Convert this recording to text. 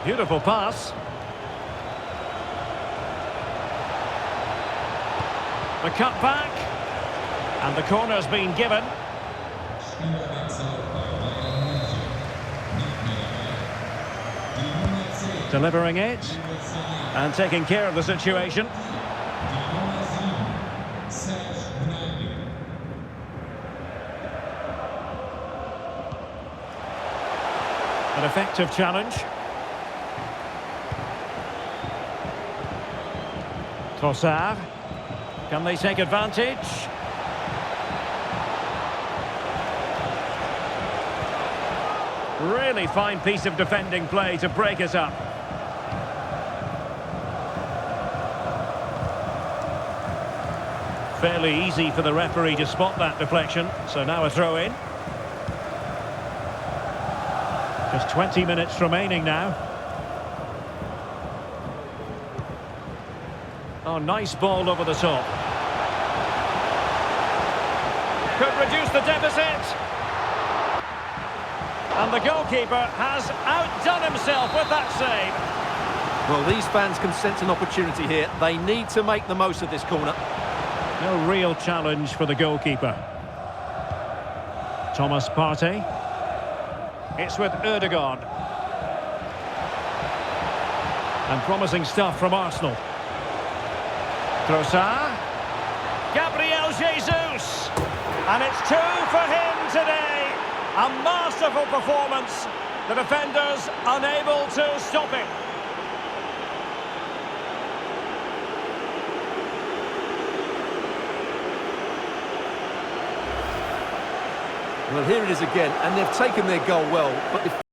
Beautiful pass. The cut back. And the corner's been given. Delivering it. And taking care of the situation. An effective challenge. Trossard. Can they take advantage? Really fine piece of defending play to break it up. Fairly easy for the referee to spot that deflection. So now a throw in. Just 20 minutes remaining now. Oh, nice ball over the top. Could reduce the deficit. And the goalkeeper has outdone himself with that save. Well, these fans can sense an opportunity here. They need to make the most of this corner. No real challenge for the goalkeeper. Thomas Partey. It's with Ødegaard. And promising stuff from Arsenal. Trossard. Gabriel Jesus. And it's 2 for him today. A masterful performance. The defenders unable to stop it. Well, here it is again, and they've taken their goal well, but